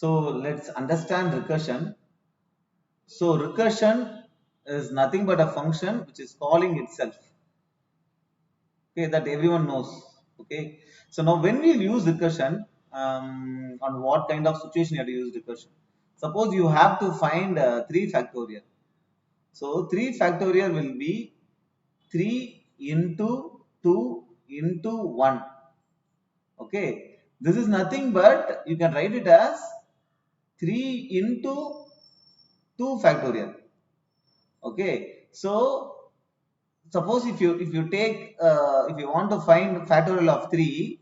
So let's understand recursion. So recursion is nothing but a function which is calling itself. Okay, that everyone knows. Okay, so now when we use recursion, on what kind of situation you have to use recursion? Suppose you have to find 3 factorial. So 3 factorial will be 3 into 2 into 1. Okay, this is nothing but you can write it as 3 into 2 factorial. Okay, so suppose if you take if you want to find factorial of 3,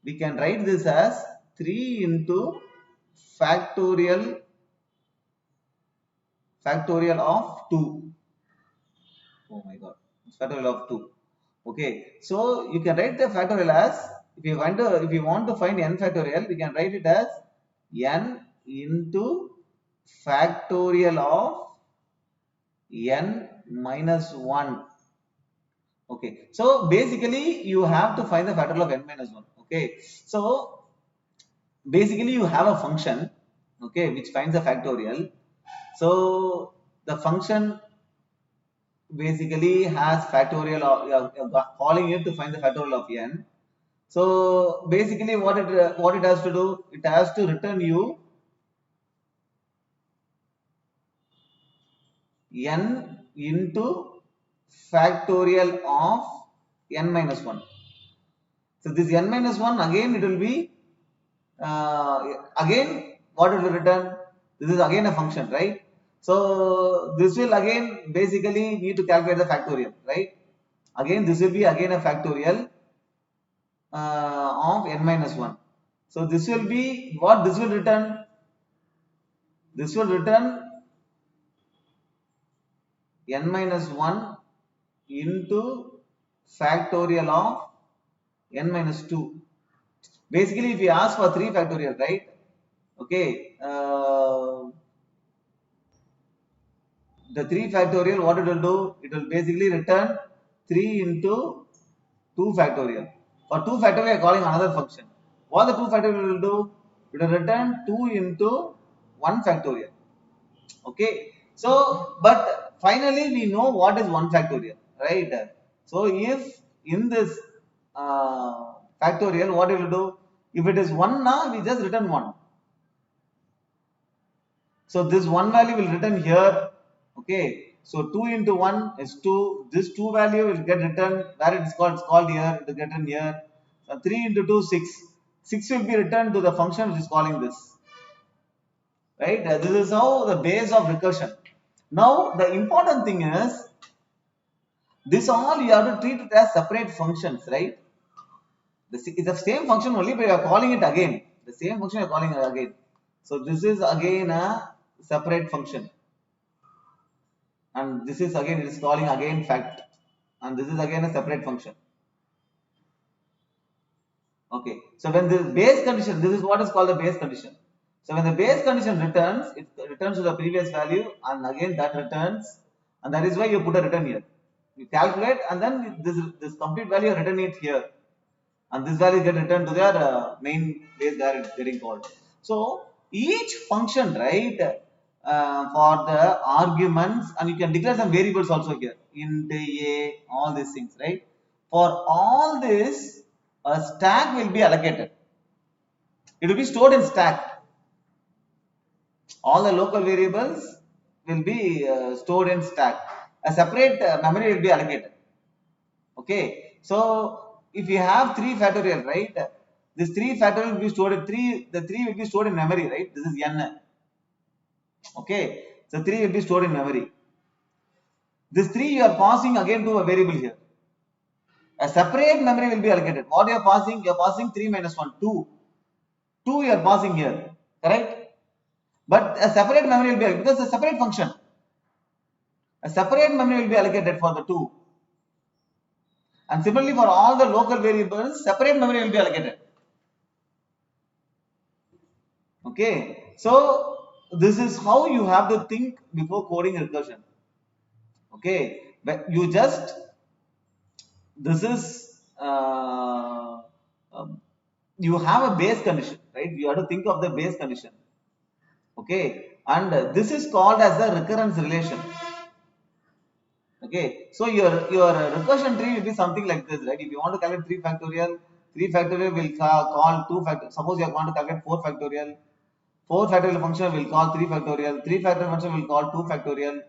we can write this as 3 into factorial of 2. Oh my god, factorial of 2. Okay, so you can write the factorial as, if you want to find n factorial, we can write it as n into factorial of n minus 1. Okay, so basically you have to find the factorial of n minus 1. Okay, so basically you have a function, okay, which finds the factorial. So the function basically has factorial of, calling it to find the factorial of n. So basically what it has to do, it has to return you n into factorial of n minus 1. So this n minus 1 again it will be again what it will return, this is again a function, right? So this will again basically need to calculate the factorial, right? Again this will be again a factorial of n minus 1. So this will be what this will return, this will return n minus 1 into factorial of n minus 2. Basically if you ask for 3 factorial, right? Okay, the 3 factorial, what it will do, it will basically return 3 into 2 factorial. For 2 factorial we are calling another function. What the 2 factorial will do, it will return 2 into 1 factorial. Okay, so but finally we know what is 1 factorial, right? So if in this factorial, what it will do, if it is 1 now, we just return 1. So this 1 value will return here. Okay, so 2 into 1 is 2. This 2 value will get returned where it is called, it's called here, it will get returned here. So 3 into 2, 6. 6 will be returned to the function which is calling this. Right? This is how the base of recursion. Now the important thing is, this all you have to treat it as separate functions, right? It's the same function only, but you are calling it again. The same function you are calling it again. So this is again a separate function, and this is again, it is calling again fact, and this is again a separate function. Okay, so when this base condition, this is what is called the base condition. So when the base condition returns, it returns to the previous value, and again that returns, and that is why you put a return here. You calculate, and then this complete value return it here, and this value get returned to their main base where it's getting called. So each function, right, for the arguments, and you can declare some variables also here, int a, all these things, right? For all this, a stack will be allocated. It will be stored in stack. All the local variables will be stored in stack. A separate memory will be allocated. Okay, so if you have 3 factorial, right, this 3 factorial will be stored in 3, the 3 will be stored in memory, right? This is n. Okay, so 3 will be stored in memory. This 3 you are passing again to a variable here. A separate memory will be allocated. What you are passing? You are passing 3 minus 1, 2. 2 you are passing here, correct? But a separate memory will be allocated because it's a separate function. A separate memory will be allocated for the 2. And similarly for all the local variables, separate memory will be allocated. Okay, so this is how you have to think before coding recursion. Okay, but you just, this is you have a base condition, right? You have to think of the base condition. Okay, and this is called as the recurrence relation. Okay, so your recursion tree will be something like this, right? If you want to calculate 3 factorial will call 2 factorial. Suppose you want to calculate 4 factorial, 4 factorial function will call 3 factorial, 3 factorial function will call 2 factorial,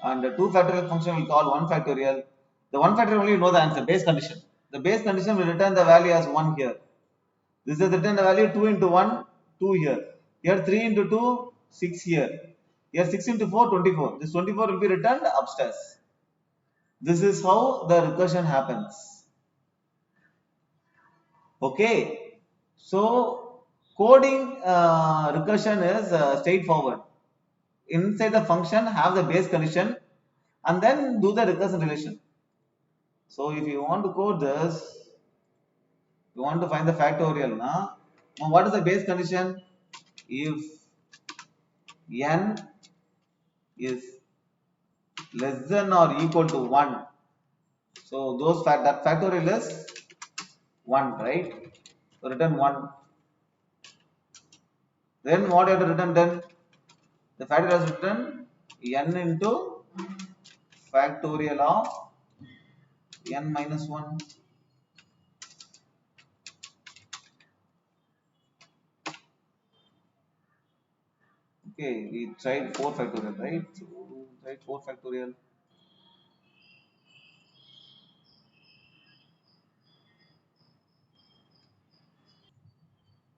and the 2 factorial function will call 1 factorial. The 1 factorial only you know the answer, base condition. The base condition will return the value as 1 here. This is return the value 2 into 1, 2 here. Here 3 into 2, 6 here. Here 6 into 4, 24. This 24 will be returned upstairs. This is how the recursion happens. Okay. So coding recursion is straightforward. Inside the function have the base condition and then do the recursion relation. So if you want to code this, you want to find the factorial. Now what is the base condition? If n is less than or equal to 1, so that factorial is 1, right? So return 1. Then what you have to return then? The factorial has written n into factorial of n minus 1. Okay, we tried 4 factorial, right? So tried 4 factorial.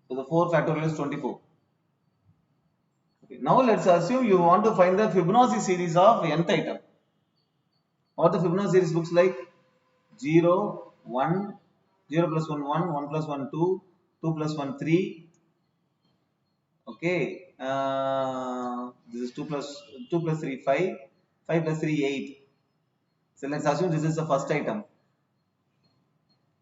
So the 4 factorial is 24. Okay, now let's assume you want to find the Fibonacci series of nth item. What the Fibonacci series looks like? 0, 1, 0 plus 1, 1, 1 plus 1, 2, 2 plus 1, 3. Okay, this is 2 plus 3, 5, 5 plus 3, 8. So let's assume this is the first item.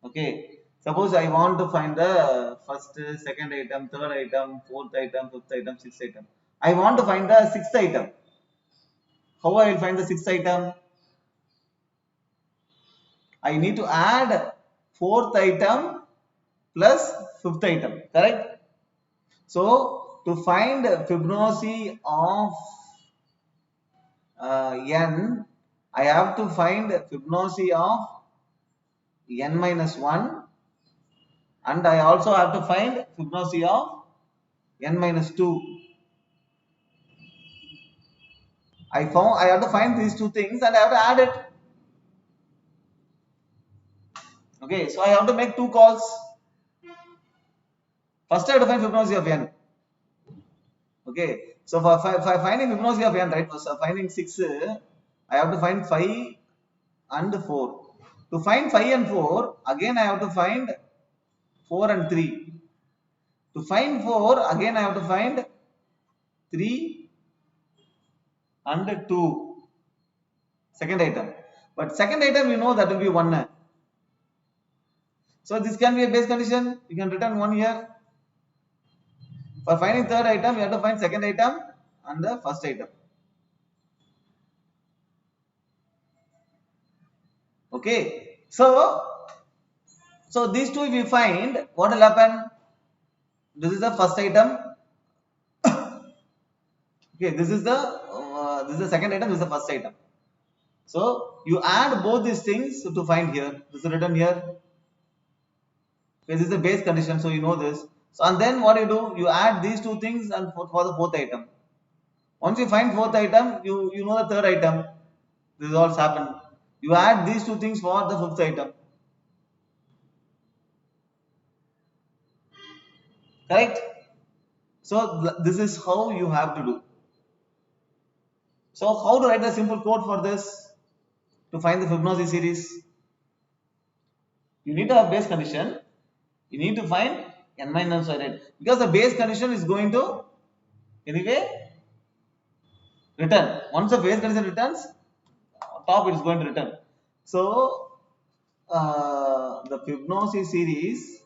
Okay, suppose I want to find the first, second item, third item, fourth item, fifth item, sixth item. I want to find the sixth item. How I will find the sixth item? I need to add fourth item plus fifth item, correct? So to find Fibonacci of n, I have to find Fibonacci of n minus 1, and I also have to find Fibonacci of n minus 2. I have to find these two things and I have to add it. Okay, so I have to make two calls. First I have to find Fibonacci of n. Okay, so for finding Fibonacci of n, right, for finding 6, I have to find 5 and 4. To find 5 and 4, again I have to find 4 and 3. To find 4, again I have to find 3 and 2. Second item. But second item, you know that will be 1. So this can be a base condition. You can return 1 here. For finding third item, you have to find second item and the first item. Okay. So these two if you find, what will happen? This is the first item. Okay, this is the second item. This is the first item. So you add both these things to find here. This is written here. Okay, this is the base condition, so you know this. So and then what you do? You add these two things and for the fourth item. Once you find fourth item, you know the third item. This is all happened. You add these two things for the fifth item. Correct? So this is how you have to do. So how to write the simple code for this? To find the Fibonacci series? You need to have base condition. You need to find n minus 1, right? Because the base condition is going to anyway return. Once the base condition returns, top it is going to return. So the Fibonacci series,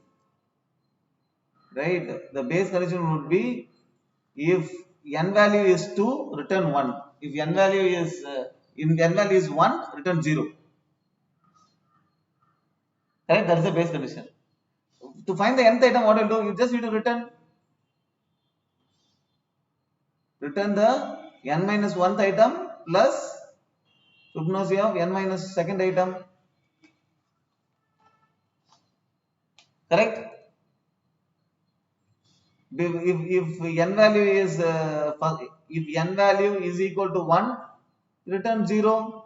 right? The base condition would be if n value is 2, return 1. If n value is 1, return 0. Right? That is the base condition. To find the nth item, what you do? You just need to return. return the n minus 1th item plus Fibonacci of n minus 2nd item. Correct? If n value is if n value is equal to 1, return 0.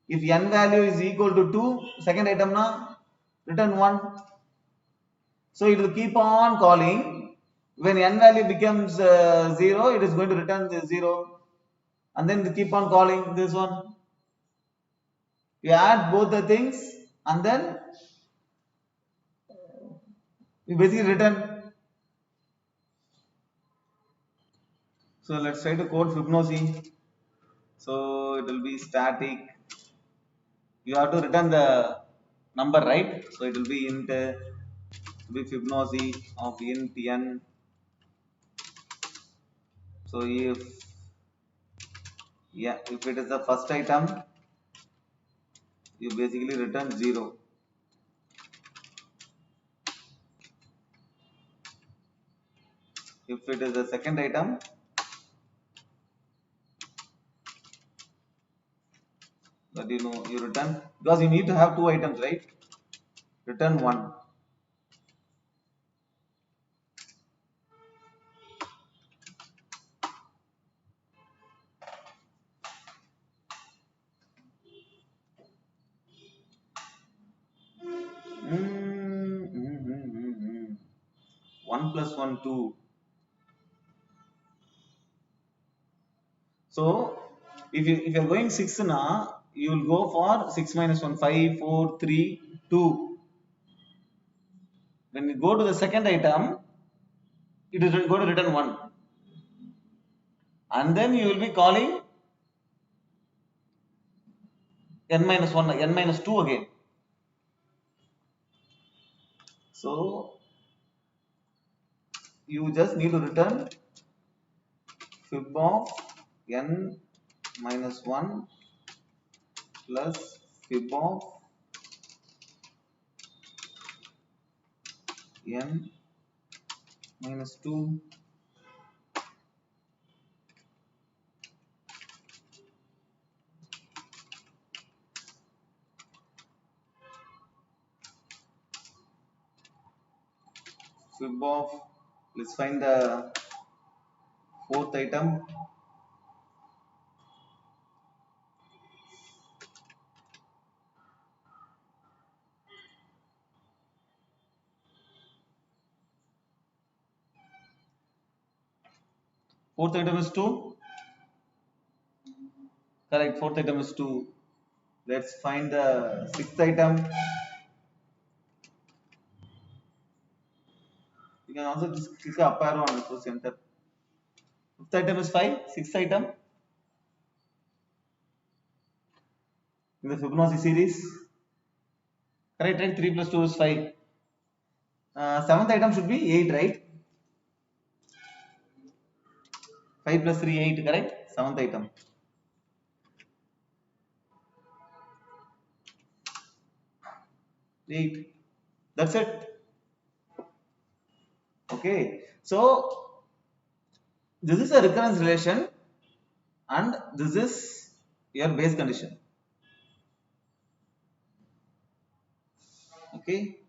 If n value is equal to 2, second item na return 1. So it will keep on calling. When n value becomes 0, it is going to return the 0, and then they keep on calling this one. You add both the things and then you basically return. So let's try to code Fibonacci. So it will be static. You have to return the number, right? So it will be int Fibonacci of int n. So if it is the first item, you basically return 0. If it is the second item, that you return, because you need to have 2 items, right? Return 1. Mm, mm, mm, mm, mm. 1 plus 1 2. So if you are going 6 na, you will go for 6 minus 1 5 4 3 2. When you go to the second item, it is going to return 1, and then you will be calling n minus 1 n minus 2 again. So you just need to return fib of n minus 1 plus fib of n minus 2 fib of, let's find the fourth item. Fourth item is 2. Correct, fourth item is 2. Let's find the sixth item. You can also just click up arrow and press enter. Fifth item is 5. Sixth item in the Fibonacci series. Correct, right? 3 plus 2 is 5. Seventh item should be 8, right? 5 plus 3 8, correct? Seventh item. 8. That's it. Okay. So this is a recurrence relation, and this is your base condition. Okay.